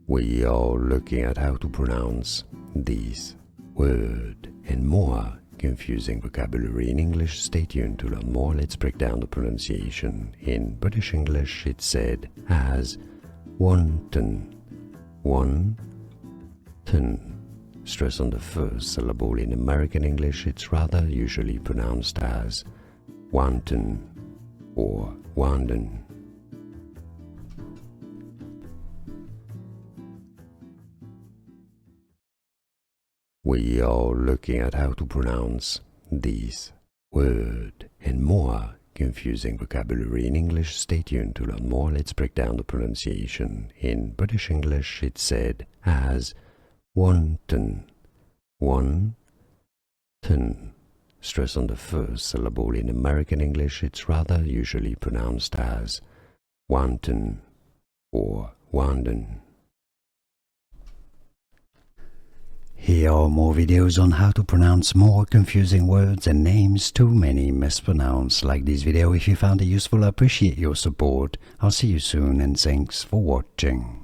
We are looking at how to pronounce these word and more confusing vocabulary in English. Stay tuned to learn more. Let's break down the pronunciation. In British English, it's said as wanton, wanton. Stress on the first syllable. In American English, it's rather usually pronounced as wanton or wanton. We are looking at how to pronounce these word and more confusing vocabulary in English. Stay tuned to learn more. Let's break down the pronunciation. In British English, it's said as wanton, wanton. Stress on the first syllable. In American English, it's rather usually pronounced as wanton or wanton. Here are more videos on how to pronounce more confusing words and names too many mispronounced. Like this video if you found it useful. I appreciate your support. I'll see you soon and thanks for watching.